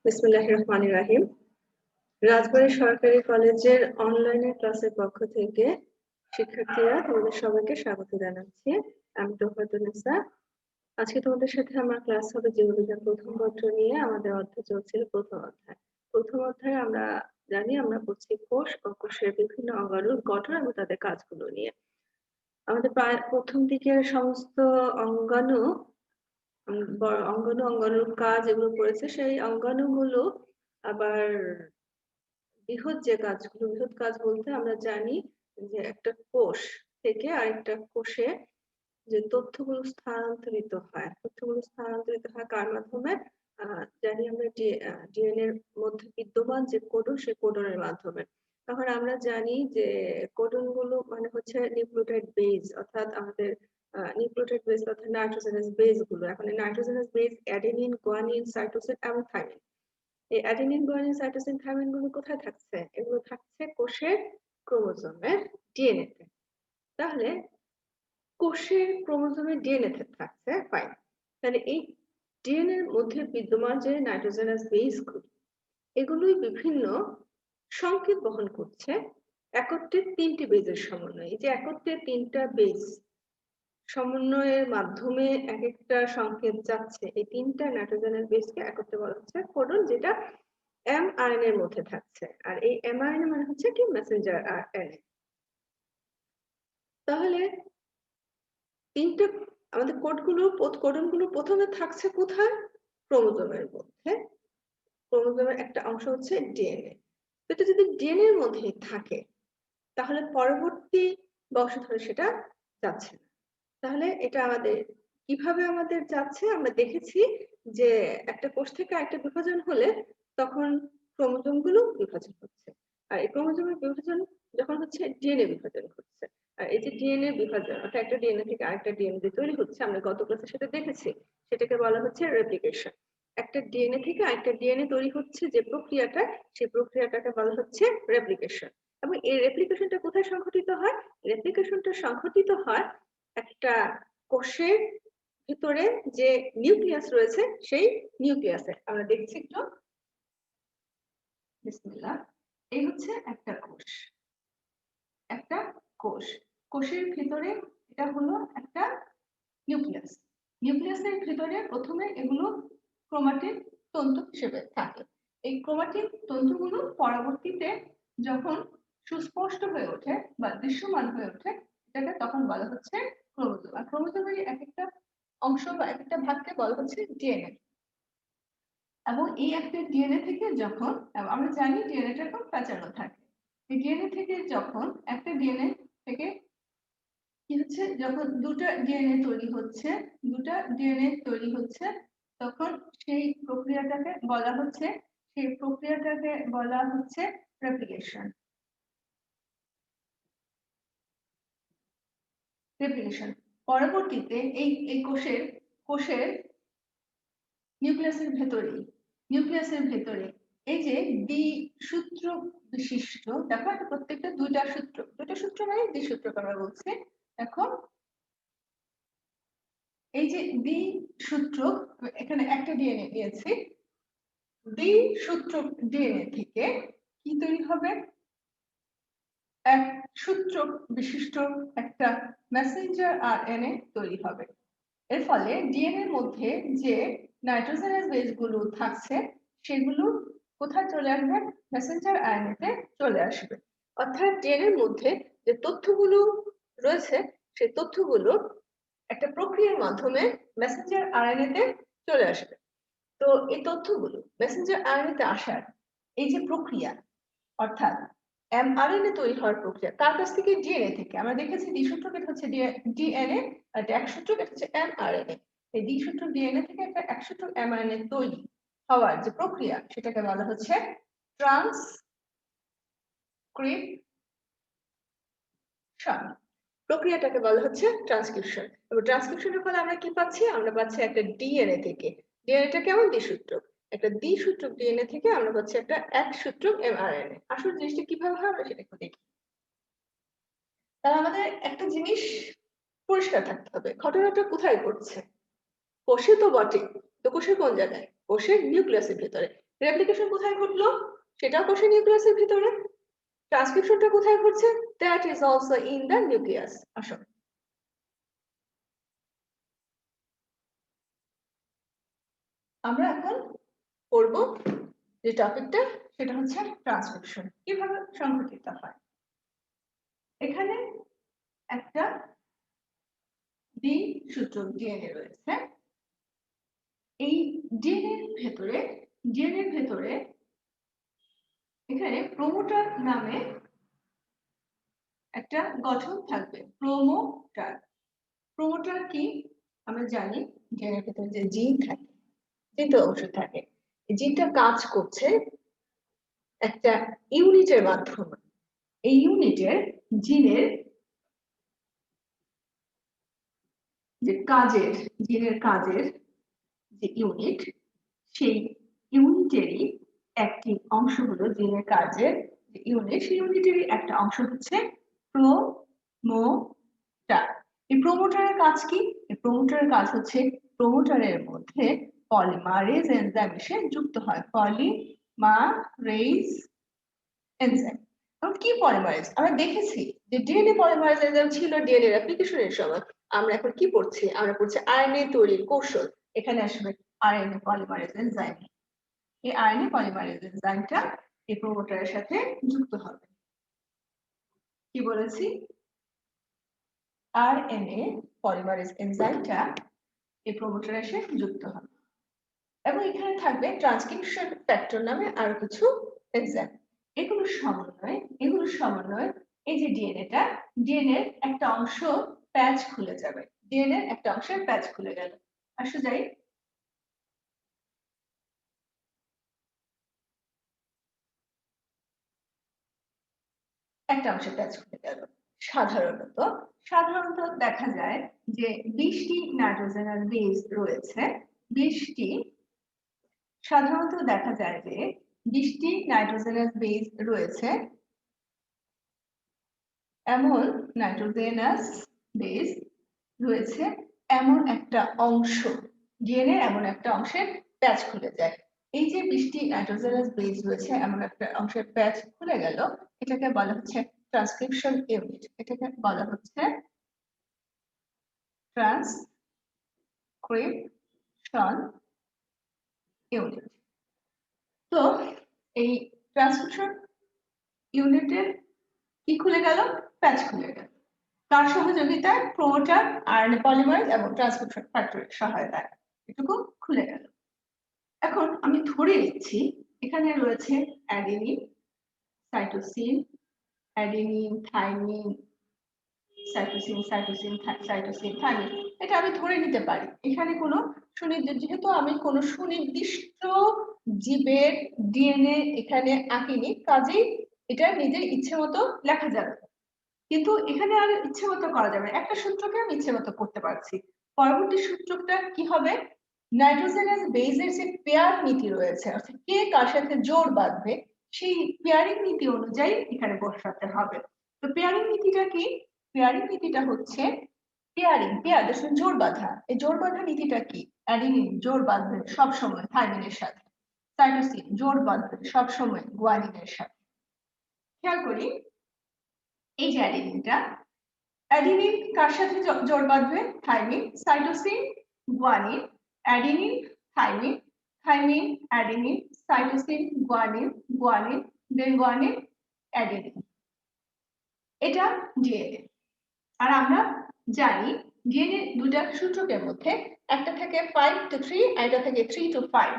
বিসমিল্লাহির রহমানির রহিম। রাজবাড়ী সরকারি কলেজের অনলাইনে ক্লাসের পক্ষ থেকে শিক্ষার্থীরা তোমাদের সবাইকে স্বাগত জানাচ্ছি। আমি তোফায়েতুন্নেসা। আজকে তোমাদের সাথে আমার ক্লাস হবে জীববিজ্ঞান প্রথম পত্র নিয়ে। আমাদের অধ্যায় চলছিল প্রথম অধ্যায়। প্রথম অধ্যায়ে আমরা জানি আমরা পড়ছি কোষ ও কোষের বিভিন্ন অঙ্গাণুর গঠন এবং তাদের কাজগুলো নিয়ে। আমাদের প্রায় প্রথম দিকের সমস্ত অঙ্গাণু অঙ্গাণুর কাজ এগুলো পড়েছে। সেই অঙ্গাণুগুলো আবার বৃহৎ কাজ বলতে আমরা জানি যে একটা কোষ থেকে আরেকটা কোষে যে তথ্যগুলো স্থানান্তরিত হয় কার মাধ্যমে? জানি আমরা ডিএনএ এর মধ্যে বিদ্যমান যে কোডন, সেই কোডনের মাধ্যমে। তখন আমরা জানি যে কোডন গুলো মানে হচ্ছে নিউক্লিওটাইড বেস, অর্থাৎ আমাদের নিউক্লিওটাইড বেস অর্থাৎ নাইট্রোজেনাস বেস গুলো। এখন এই nitrogenous base adenine, guanine, cytosine এবং থাইমিন। এই অ্যাডেনিন, গুয়ানিন, সাইটোসিন, থাইমিন গুলো কোথায় থাকছে? এগুলো থাকছে কোষের ক্রোমোজোমের ডিএনএ তে। তাহলে কোষের ক্রোমোজোমের ডিএনএ তে থাকছে, ফাইন। তাহলে এই ডিএনএ এর মধ্যে বিদ্যমান যে নাইট্রোজেনাস বেস গুলো, এগুলোই বিভিন্ন সংকেত বহন করছে একত্রে তিনটি বেজের সমন্বয়ে। এই যে একত্রে তিনটা বেজ সমন্বয়ের মাধ্যমে এক একটা সংকেত যাচ্ছে, এই তিনটা নাইট্রোজেনাস বেসকে একত্রে বলা হচ্ছে কোডন, যেটা mRNA এর মধ্যে থাকছে। আর এই mRNA মানে হচ্ছে কি মেসেঞ্জার আরএনএ। তাহলে তিনটা আমাদের কোডনগুলো প্রথমে থাকছে কোথায়? ক্রোমোজোমের মধ্যে। ক্রোমোজোমের একটা অংশ হচ্ছে ডিএনএ। এটা যদি ডিএনএ এর মধ্যেই থাকে তাহলে পরবর্তী বংশধরে সেটা যাচ্ছে না। তাহলে এটা কিভাবে আমাদের যাচ্ছে? আমরা দেখেছি যে একটা কোষ থেকে আরেকটা বিভাজন হলে তখন ক্রোমোজোম গুলো বিভাজন হচ্ছে। আর এই ক্রোমোজোমের বিভাজন যখন হচ্ছে ডিএনএ বিভাজন হচ্ছে। আর এই যে ডিএনএ বিভাজন অর্থাৎ একটা ডিএনএ থেকে আরেকটা ডিএনএ তৈরি হচ্ছে, আমরা গত ক্লাসে সেটা দেখেছি। সেটাকে বলা হচ্ছে রেপ্লিকেশন। একটা ডিএনএ থেকে আরেকটা ডিএনএ তৈরি হচ্ছে যে প্রক্রিয়াটা, সেই প্রক্রিয়াটাকে বলা হচ্ছে রেপ্লিকেশন। এবং এই রেপ্লিকেশনটা কোথায় সংঘটিত হয়? রেপ্লিকেশনটা সংঘটিত হয় একটা কোষের ভিতরে যে নিউক্লিয়াস রয়েছে সেই নিউক্লিয়াসে। আমরা দেখছি একটু, বিসমিল্লাহ। এই হচ্ছে একটা কোষ, একটা কোষ। কোষের ভিতরে এটা হলো একটা নিউক্লিয়াস। নিউক্লিয়াসের ভিতরে প্রথমে এগুলো ক্রোমাটিন তন্তু হিসেবে থাকে। এই ক্রোমাটিন তন্তুগুলো পরবর্তীতে যখন সুস্পষ্ট হয়ে ওঠে বা দৃশ্যমান হয়ে ওঠে, এটাকে তখন বলা হচ্ছে ক্রোমোজোম। আর ক্রোমোজোমের এক একটা অংশ বা এক একটা ভাগকে বলা হচ্ছে ডিএনএ। এবং এই একটা ডিএনএ থেকে যখন আমরা জানি ডিএনএটা এখন প্যাঁচানো থাকে, এই ডিএনএ থেকে যখন একটা ডিএনএ থেকে কি হচ্ছে, যখন দুটা ডিএনএ তৈরি হচ্ছে তখন সেই প্রক্রিয়াটাকে বলা হচ্ছে রেপ্লিকেশন। পরবর্তীতে এই কোষের নিউক্লিয়াসের ভেতরে এই যে দ্বিসূত্র বিশিষ্ট, দেখো প্রত্যেকটা দুইটা সূত্র মানে দ্বিসূত্রক আমরা বলছি। এখন এই যে দ্বিসূত্রক, এখানে একটা ডিএনএ দিয়েছি, দ্বিসূত্রক ডিএনএ থেকে কি তৈরি হবে? এক সূত্রক বিশিষ্ট একটা মেসেঞ্জার আরএনএ তৈরি হবে। এর ফলে ডিএনএ এর মধ্যে যে নাইট্রোজেনাস বেস গুলো থাকছে সেগুলো কোথায় চলে আসবে? মেসেঞ্জার আরএনএ তে চলে আসবে। অর্থাৎ ডিএনএ এর মধ্যে যে তথ্যগুলো রয়েছে সেই তথ্যগুলো একটা প্রক্রিয়ার মাধ্যমে মেসেঞ্জার আরএনএ তে চলে আসবে। তো এই তথ্যগুলো মেসেঞ্জার আরএনএ তে আসার এই যে প্রক্রিয়া, অর্থাৎ mRNA তৈরি হওয়ার প্রক্রিয়া, কার কাছ থেকে? ডিএনএ থেকে। আমরা দেখেছি দ্বিসূত্রক এটা হচ্ছে ডিএনএ, আর একসূত্রক এটা হচ্ছে mRNA। এই দ্বিসূত্রক ডিএনএ থেকে একটা একসূত্রক mRNA তৈরি হওয়ার যে প্রক্রিয়া, সেটাকে বলা হচ্ছে ট্রান্সক্রিপশন। প্রক্রিয়াটাকে বলা হচ্ছে ট্রান্সক্রিপশন। এবং ট্রান্সক্রিপশনের ফলে আমরা কি পাচ্ছি? আমরা পাচ্ছি একটা ডিএনএ থেকে। ডিএনএটা কেমন? দ্বিসূত্রক। একটা দ্বিসূত্রক ডিএনএ থেকে আমরা পাচ্ছি একটা একসূত্রক mRNA। আসল জিনিসটা কিভাবে হয় আমরা সেটা একটু দেখি। তাহলে আমাদের একটা জিনিস পরিষ্কার থাকতে হবে, ঘটনাটা কোথায় ঘটছে? কোষে তো বটে, তো কোষের কোন জায়গায়? কোষের নিউক্লিয়াসের ভিতরে। রেপ্লিকেশন কোথায় ঘটলো সেটাও কোষে নিউক্লিয়াসের ভিতরে, ট্রান্সক্রিপশনটা কোথায় ঘটছে, that is also in the nucleus. আসো আমরা এখন পড়ব যে টপিকটা, সেটা হচ্ছে ট্রান্সক্রিপশন কিভাবে সংঘটিত হয়। এখানে একটা দ্বিসূত্রক ডিএনএ রয়েছে। এই ডিএনএ ভেতরে এখানে প্রোমোটার নামে একটা গঠন থাকবে, প্রোমোটার কি আমরা জানি, ডিএনএর ভেতরে যে জিন থাকে, জিন অংশ থাকে, এই জিনটা কাজ করছে একটা ইউনিটের মাধ্যমে। এই ইউনিটের জিনের যে জিনের কাজের যে ইউনিট, সেই ইউনিটেরই একটি অংশ হলো জিনের কাজের যে ইউনিট, সেই ইউনিটেরই একটা অংশ হচ্ছে প্রোমোটার। এই প্রোমোটারের কাজ কি? এই প্রোমোটারের কাজ হচ্ছে প্রোমোটারের মধ্যে পলিমারেজ এনজাইম এসে যুক্ত হয়। পলিমারেজ এনজাইম কি পলিমারেজ? আমরা দেখেছি যে ডিএনএ পলিমারেজ এনজাইম ছিল ডিএনএ রেপ্লিকেশনের সময়। আমরা এখন কি পড়ছি? আমরা পড়ছি আরএনএ তৈরির কৌশল। এখানে আসবে আরএনএ পলিমারেজ এনজাইম। এই আরএনএ পলিমারেজ এনজাইমটা এই প্রোমোটারের সাথে যুক্ত হবে। কি বলেছি? আরএনএ পলিমারেজ এনজাইমটা এই প্রোমোটারের সাথে যুক্ত হবে এবং এখানে থাকবে ট্রান্সক্রিপশন ফ্যাক্টর নামে আরো কিছু এনজাইম। এগুলোর সমন্বয় এই যে ডিএনএর একটা অংশ প্যাচ খুলে যাবে, ডিএনএর একটা অংশের প্যাচ খুলে গেল। আসো যাই, একটা অংশের প্যাচ খুলে গেল। সাধারণত দেখা যায় যে 20টি নাইট্রোজেনাল বেস রয়েছে। সাধারণত দেখা যায় যে 20টি নাইট্রোজেনাস বেস রয়েছে। এমন নাইট্রোজেনাস বেস রয়েছে এমন একটা অংশ, ডিএনএ এমন একটা অংশের প্যাচ খুলে যায়। এই যে 20টি নাইট্রোজেনাস বেস রয়েছে এমন একটা অংশের প্যাচ খুলে গেল, এটাকে বলা হচ্ছে ট্রান্সক্রিপশন ইউনিট। এটাকে বলা হচ্ছে ট্রান্সক্রিপশন ইউনিট। তো এই ট্রান্সক্রিপশন ইউনিটের কি খুলে গেল? প্যাচ খুলে গেল। কার সহযোগিতায়? প্রোমোটার, আরএনএ পলিমারেজ এবং ট্রান্সক্রিপশন ফ্যাক্টরের সহায়তায় এটুকু খুলে গেল। এখন আমি ধরে নিচ্ছি এখানে রয়েছে adenine, cytosine, adenine, thymine, cytosine, thymine. এটা আমি ধরে নিতে পারি। এখানে কোনো যেহেতু আমি কোনো সুনির্দিষ্ট জীবের ডিএনএ এখানে আঁকিনি, কাজেই এটা নিজের ইচ্ছে মতো লেখা যাবে। কিন্তু এখানে আর ইচ্ছে মতো করা যাবে, একটা সূত্রকে আমি ইচ্ছে মতো করতে পারছি। পরবর্তী সূত্রটা কি হবে? নাইট্রোজেনাস বেসের যে পেয়ার নীতি রয়েছে, অর্থাৎ কে কার সাথে জোড় বাঁধবে, সেই পেয়ারিং নীতি অনুযায়ী এখানে বসাতে হবে। তো পেয়ারিং নীতিটা কি? পেয়ারিং নীতিটা হচ্ছে পেয়ার জোড় বাঁধা। এই জোড় বাঁধা নীতিটা কি? অ্যাডিনিন জোড় বাঁধবে সবসময় থাইমিনের সাথে, সাইটোসিন জোড় বাঁধবে সবসময় গুয়ানিনের সাথে। খেয়াল করি এই যে অ্যাডিনিন কার সাথে জোড় বাঁধবে? Thymine, cytosine, guanine, adenine, thymine, thymine, adenine, cytosine, guanine, guanine, then guanine, adenine. এটা ডিএনএ। আর আমরা জানি ডিএনএ দুটা সূত্রকের মধ্যে একটা থেকে 5 to 3 আর এটা থেকে 3 to 5।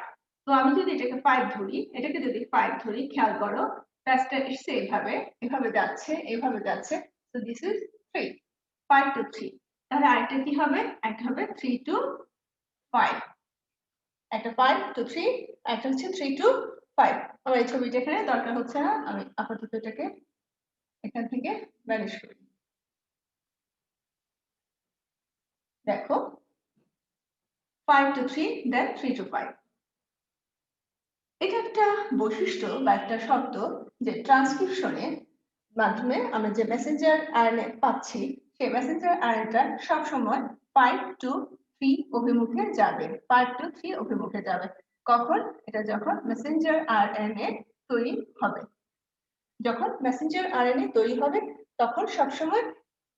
তো আমি যদি এটাকে 5 ধরি, এটাকে যদি 5 ধরি, খেয়াল করো প্যাচটা এসছে এভাবে যাচ্ছে। So this is 3, 5 to 3। তাহলে আরেকটা কি হবে? একটা হবে 3 to 5, একটা 5 to 3, একটা হচ্ছে 3 to 5। আমার এই ছবিটা এখানে দরকার হচ্ছে না, আমি আপাতত এটাকে এখান থেকে ভ্যানিশ করি। দেখো 5 to 3, then 3 to 5। এটা একটা বৈশিষ্ট্য বা একটা শব্দ যে ট্রান্সক্রিপশনের মাধ্যমে আমরা যে মেসেঞ্জার আরএনএ পাচ্ছি, সেই মেসেঞ্জার আরএনএটা সব সময় 5 to 3 অভিমুখে যাবে, 5 to 3 অভিমুখে যাবে। কখন? এটা যখন মেসেঞ্জার আরএনএ তৈরি হবে। যখন মেসেঞ্জার আরএনএ তৈরি হবে তখন সবসময়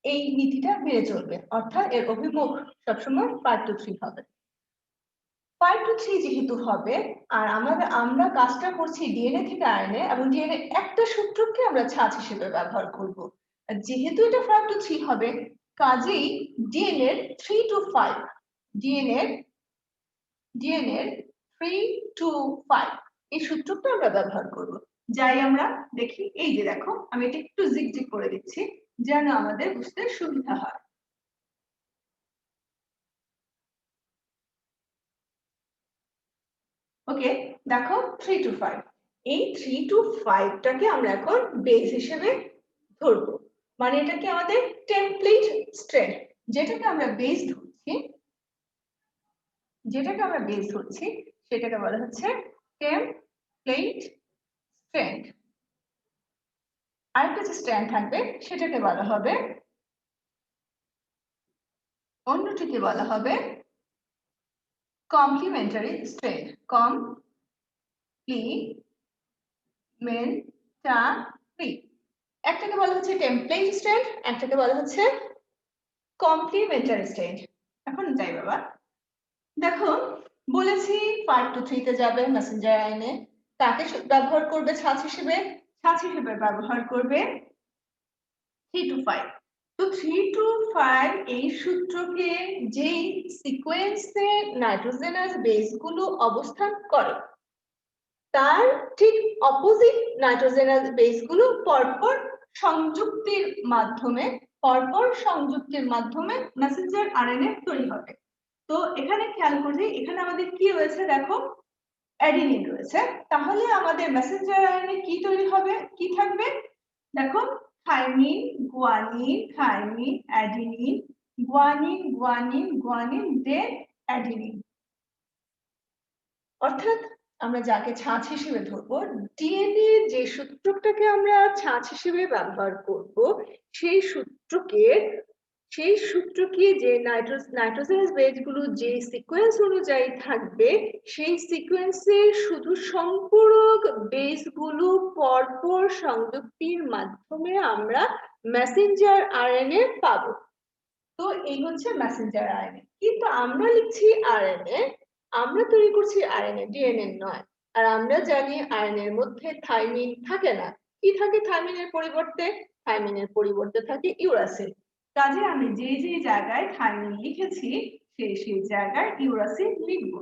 এই নীতিটা মেনে চলবে, অর্থাৎ এর অভিমুখ সবসময় 5 to 3 হবে। 5 to 3 যেহেতু হবে, আর আমরা কাজটা করছি ডিএনএ থেকে আরএনএ, এবং ডিএনএ একটা সূত্রকে আমরা ছাঁচ হিসেবে ব্যবহার করব। যেহেতু এটা 5 to 3 হবে, কাজেই ডিএনএ 3 to 5 ডিএনএ 3 to 5 এই সূত্রটা আমরা ব্যবহার করব। যাই আমরা দেখি, এই যে দেখো আমি এটা একটু জিগজিগ করে দিচ্ছি যেন আমাদের বুঝতে সুবিধা হয়। ওকে, দেখো 3 to 5, এই 3 to 5 টাকে আমরা এখন বেস হিসেবে ধরবো, মানে এটাকে আমাদের টেমপ্লেট স্ট্র্যান্ড, যেটাকে আমরা বেস ধরছি সেটাকে বলা হচ্ছে টেমপ্লেট স্ট্র্যান্ড। আরেকটা যে স্ট্র্যান্ড থাকবে সেটাকে বলা হবে, অন্যটিকে বলা হবে কমপ্লিমেন্টারি স্ট্র্যান্ড। কমপ্লিমেন্টারি, একটাকে বলা হচ্ছে টেমপ্লেট স্ট্র্যান্ড, একটাকে বলা হচ্ছে কমপ্লিমেন্টারি স্ট্র্যান্ড। এখন যাই বাবা, দেখো বলেছি 5 to 3 তে যাবে মেসেঞ্জার আরএনএ, তাকে ব্যবহার করবে ছাঁচ হিসেবে ব্যবহার করবে 3 to 5। তো 3 to 5 এই সূত্রকে যেই সিকোয়েন্সে নাইট্রোজেনাস বেসগুলো অবস্থান করে তার ঠিক অপোজিট নাইট্রোজেনাস বেসগুলো পরপর সংযুক্তির মাধ্যমে মেসেঞ্জার আরএনএ তৈরি হবে। তো এখানে খেয়াল করি, এখানে আমাদের কি রয়েছে, দেখো অ্যাডিনিন রয়েছে, তাহলে আমাদের মেসেঞ্জার আরএনএ কি তৈরি হবে, কি থাকবে, দেখো thymine, guanine, thymine, adenine, guanine, then adenine. অর্থাৎ আমরা যাকে ছাঁচ হিসেবে ধরবো, ডিএনএ যে সূত্রটাকে আমরা ছাঁচ হিসেবে ব্যবহার করব, সেই সূত্রকে যে নাইট্রোজেনাস বেসগুলো যে সিকোয়েন্স অনুযায়ী থাকবে, সেই সিকোয়েন্সের শুধু সম্পূরক বেসগুলো পরপর সংযুক্তির মাধ্যমে আমরা মেসেঞ্জার আরএনএ পাবো। তো এই হচ্ছে মেসেঞ্জার আরএনএ, কিন্তু আমরা লিখছি আরএনএ, আমরা তৈরি করছি আরএনএ, ডিএনএ নয়। আর আমরা জানি আরএনএ এর মধ্যে থাইমিন থাকে না। কি থাকে থাইমিনের পরিবর্তে? থাইমিনের পরিবর্তে থাকে ইউরাসিল। কাজে আমি যে জায়গায় থাইমিন লিখেছি সেই জায়গায় ইউরাসিল লিখব।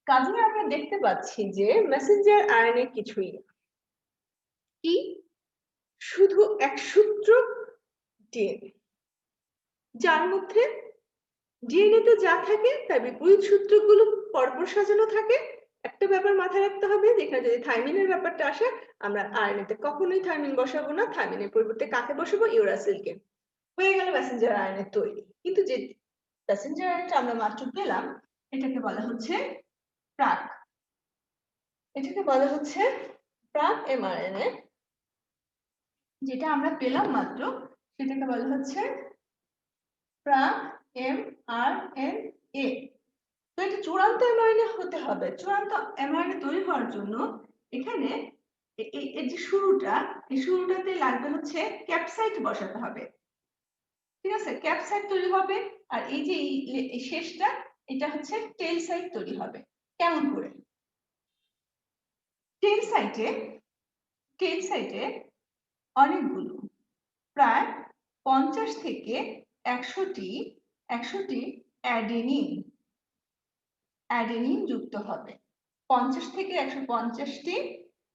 কাজে আমরা দেখতে পাচ্ছি যে মেসেঞ্জার আরএনএ কিছুই না, কি শুধু এক সূত্র ডিএনএ, যার মধ্যে ডিএনএ তে যা থাকে তার বিপরীত সূত্রগুলো পরপর সাজানো থাকে। একটা ব্যাপার মাথায় রাখতে হবে, যেখানে যদি থাইমিনের ব্যাপারটা আসে, আমরা আরএনএ তে কখনোই থাইমিন বসাবো না, থাইমিনের পরিবর্তে কাকে বসাবো, ইউরাসিলকে। হয়ে গেল মেসেঞ্জার আরএনএ তৈরি। কিন্তু যে মেসেঞ্জার আরএনএটা আমরা মাত্র পেলাম, এটাকে বলা হচ্ছে প্রাক, এমআরএনএ। যেটা আমরা পেলাম মাত্র, সেটাকে বলা হচ্ছে প্রাক এমআরএনএ। তো এটা চূড়ান্ত এমআরএনএ হতে হবে। চূড়ান্ত এমআরএনএ তৈরি হওয়ার জন্য এখানে এই যে শুরুটাতে লাগবে হচ্ছে ক্যাপসাইট বসাতে হবে, ঠিক আছে? ক্যাপসাইট তৈরি হবে, আর এই যে এই শেষটা, এটা হচ্ছে টেল সাইট তৈরি হবে। কেমন করে? টেল সাইটে অনেকগুলো, প্রায় 50 থেকে 100টি অ্যাডেনিন যুক্ত হবে। 50 থেকে 150টি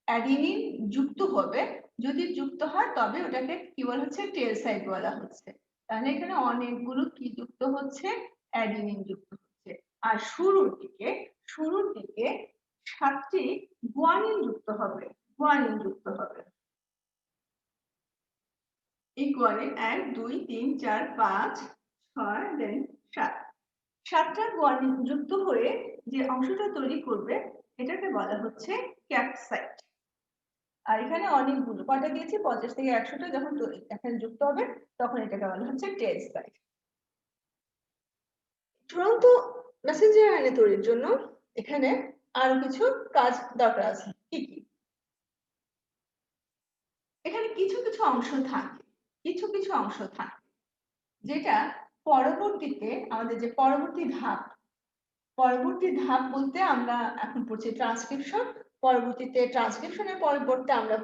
অ্যাডেনিন যুক্ত হবে। যদি যুক্ত হয় তবে ওটাকে কি বলা হচ্ছে, টেল সাইট বলা হচ্ছে। তাহলে এখানে অনেকগুলো কি যুক্ত হচ্ছে, অ্যাডেনিন যুক্ত হচ্ছে। আর শুরুর দিকে 7টি গুয়ানিন যুক্ত হবে। এই গুয়ানিন 1 2 3 4 5 6 দেন 7, 7টা গুয়ানিন যুক্ত হয়ে যে অংশটা তৈরি করবে এটাকে বলা হচ্ছে ক্যাপসাইট। আর এখানে অনেকগুলো, কয়টা দিয়েছি, 50 থেকে 100টা যখন এখানে যুক্ত হবে তখন এটাকে বলা হচ্ছে টেল সাইট। চূড়ান্ত মেসেঞ্জার আরএনএ তৈরির জন্য এখানে আরো কিছু কাজ দরকার আছে। কি কি? এখানে কিছু কিছু অংশ থাকে, যেটা পরবর্তীতে আমাদের যে পরবর্তী ধাপ বলতে আমরা এখন পড়ছি ট্রান্সক্রিপশন। পরবর্তীতে ট্রান্সক্রিপশনের পরবর্তীতে আমরা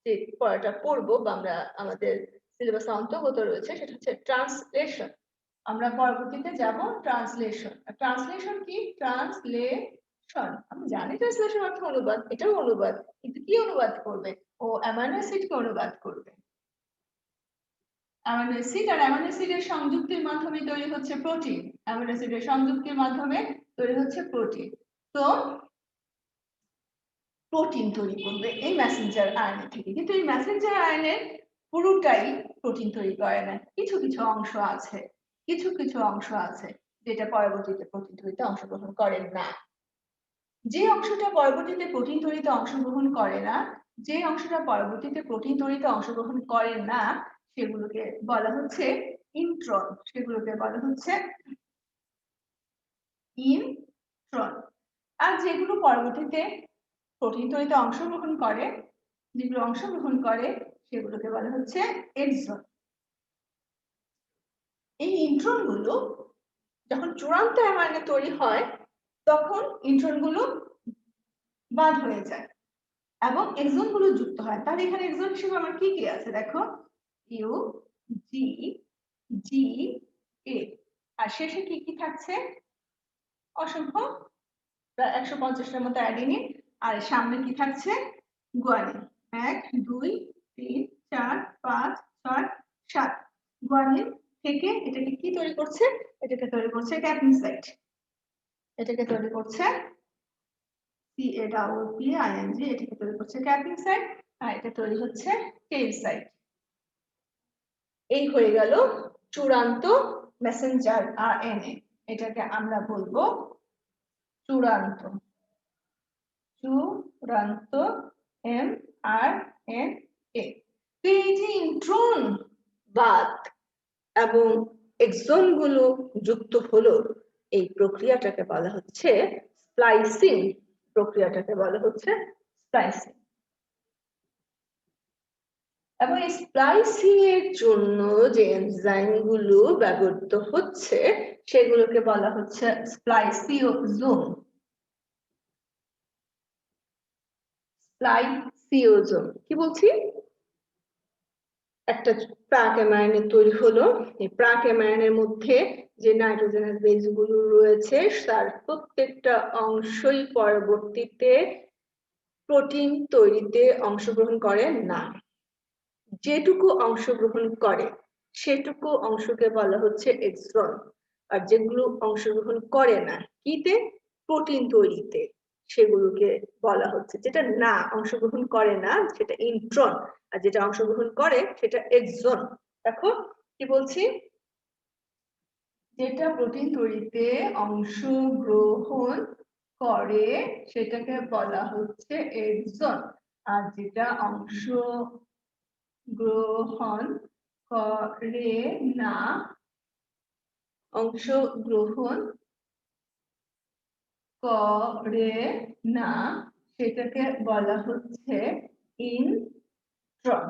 যে পড়াটা পড়বো বা আমরা আমাদের সিলেবাসে অন্তর্গত রয়েছে সেটা হচ্ছে ট্রান্সলেশন। আমরা পরবর্তীতে যাব ট্রান্সলেশন। ট্রান্সলেশন কি? ট্রান্সলেশন আমি জানি ট্রান্সলেশন অর্থ অনুবাদ, এটাও অনুবাদ, কিন্তু কি অনুবাদ করবে? ও অ্যামাইনো অ্যাসিডকে অনুবাদ করবে। অ্যামাইনো অ্যাসিড আর অ্যামাইনো অ্যাসিডের সংযুক্তির মাধ্যমে তৈরি হচ্ছে প্রোটিন। অ্যামাইনো অ্যাসিডের সংযুক্তির মাধ্যমে তৈরি হচ্ছে প্রোটিন। তো প্রোটিন তৈরি করবে এই মেসেঞ্জার আরএনএ থেকে, কিন্তু এই মেসেঞ্জার আরএনএ পুরোটাই প্রোটিন তৈরি করে না। কিছু কিছু অংশ আছে যেটা পরবর্তীতে প্রোটিন তৈরিতে অংশগ্রহণ করে না। যে অংশটা পরবর্তীতে প্রোটিন তৈরিতে অংশগ্রহণ করে না, সেগুলোকে বলা হচ্ছে ইন্ট্রন। আর যেগুলো পরবর্তীতে প্রোটিন তৈরিতে অংশগ্রহণ করে সেগুলোকে বলা হচ্ছে এক্সন। এই ইন্ট্রন গুলো যখন চূড়ান্ত অ্যামাইনো তৈরি হয় তখন ইন্ট্রন গুলো বাদ হয়ে যায় এবং এক্সন গুলো যুক্ত হয়। তাহলে এখানে এক্সন হিসেবে আমার কি কি আছে দেখো, ইউ জি জি এ, আর শেষে কি কি থাকছে? অসংখ্য, প্রায় 150টার মতো অ্যাডিনিন, আর সামনে কি থাকছে? গুয়ানিন। 1 2 3 4 5 6 7 গুয়ানিন থেকে এটাকে কি তৈরি করছে? এটাকে তৈরি করছে ক্যাপিং সাইট। এটাকে তৈরি করছে CAPPING, এটাকে তৈরি করছে ক্যাপিং সাইট, আর এটা তৈরি হচ্ছে টেইল সাইট। এই হয়ে গেল চূড়ান্ত মেসেঞ্জার আরএনএ। এটাকে আমরা বলবো চূড়ান্ত mRNA। এই যে ইন্ট্রন বাদ এবং এক্সন গুলো যুক্ত হলো, এই প্রক্রিয়াটাকে বলা হচ্ছে স্প্লাইসিং। এবং এই স্প্লাইসিং এর জন্য যে এনজাইম গুলো ব্যবহৃত হচ্ছে সেগুলোকে বলা হচ্ছে স্প্লাইসিওজোম। কি বলছি? একটা প্রাক অ্যামাইন তৈরি হলো। এই প্রাক অ্যামাইনের মধ্যে যে নাইট্রোজেনাস বেস গুলো রয়েছে তার প্রত্যেকটা অংশই পরবর্তীতে প্রোটিন তৈরিতে অংশগ্রহণ করে না। যেটুকু অংশগ্রহণ করে সেটুকু অংশকে বলা হচ্ছে এক্সন। আর যেগুলো অংশগ্রহণ করে না কিতে? প্রোটিন তৈরিতে, সেগুলোকে বলা হচ্ছে, যেটা না অংশগ্রহণ করে না সেটা ইন্ট্রন, আর যেটা অংশগ্রহণ করে সেটা এক্সন। দেখো কি বলছি, যেটা প্রোটিন তৈরিতে অংশগ্রহণ করে সেটাকে বলা হচ্ছে এক্সন, আর যেটা অংশগ্রহণ করে না সেটাকে বলা হচ্ছে ইন্ট্রন।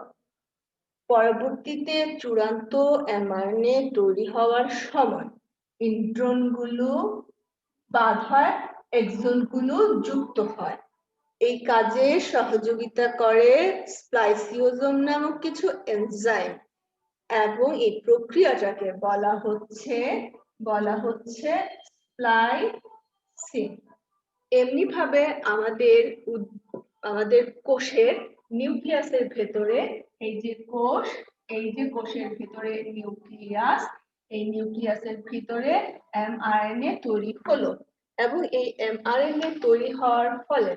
পরবর্তীতে চূড়ান্ত এমআরএনএ তৈরি হওয়ার সময় ইন্ট্রন গুলো বাদ হয়, এক্সন গুলো যুক্ত হয়। এই কাজে সহযোগিতা করে স্প্লাইসিওজোম নামক কিছু এনজাইম, এবং এই প্রক্রিয়াটাকে বলা হচ্ছে স্প্লাইসিং। এমনি ভাবে আমাদের কোষের নিউক্লিয়াসের ভেতরে এই যে কোষের ভেতরে নিউক্লিয়াস, এই নিউক্লিয়াসের ভিতরে এমআরএনএ তৈরি হলো, এবং এই এমআরএনএ তৈরি হওয়ার ফলে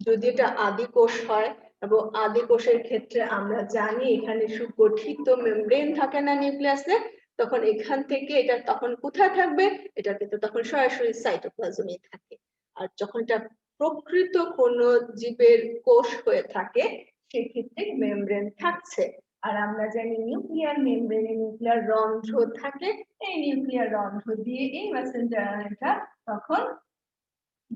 যদি এটা আদি কোষ হয়, এবং আদি কোষের ক্ষেত্রে আমরা জানি এখানে সুগঠিত মেমব্রেন থাকে না নিউক্লিয়াসে, তখন এখান থেকে এটা তখন কোথায় থাকবে? এটা কিন্তু তখন সরাসরি সাইটোপ্লাজমে থাকে। আর যখন এটা প্রকৃত কোন জীবের কোষ হয়ে থাকে সেক্ষেত্রে মেমব্রেন থাকছে, আর আমরা জানি নিউক্লিয়ার মেমব্রেনে নিউক্লিয়ার রন্ধ্র থাকে, এই নিউক্লিয়ার রন্ধ্র দিয়ে এই মেসেঞ্জার আরএনএটা তখন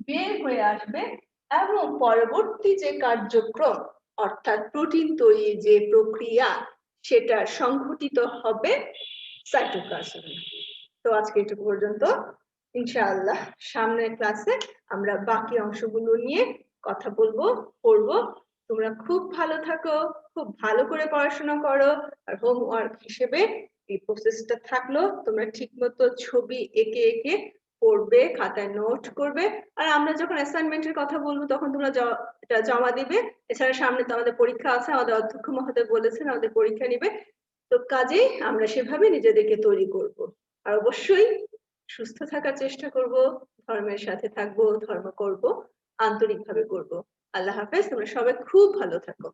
বের হয়ে আসবে এবং পরবর্তী যে কার্যক্রম অর্থাৎ প্রোটিন তৈরির যে প্রক্রিয়া সেটা সংঘটিত হবে সাইটোপ্লাজমে। তো আজকে এটুকু পর্যন্ত, ইনশাআল্লাহ সামনের ক্লাসে আমরা বাকি অংশগুলো নিয়ে কথা বলবো, পড়বো। তোমরা খুব ভালো থাকো, খুব ভালো করে পড়াশোনা করো। আর হোমওয়ার্ক হিসেবে এই প্রসেসটা থাকলো, তোমরা ঠিকমতো ছবি এঁকে এঁকে পড়বে, খাতায় নোট করবে। আর আমরা যখন অ্যাসাইনমেন্টের কথা বলবো তখন তোমরা এটা জমা দিবে। এছাড়া সামনে তো আমাদের পরীক্ষা আছে, আমাদের অধ্যক্ষ মহোদয় বলেছেন আমাদের পরীক্ষা নিবে। তো কাজেই আমরা সেভাবে নিজেদেরকে তৈরি করব। আর অবশ্যই সুস্থ থাকার চেষ্টা করব, ধর্মের সাথে থাকবো, ধর্ম করব, আন্তরিকভাবে করব। আল্লাহ হাফেজ, তোমরা সবাই খুব ভালো থাকো।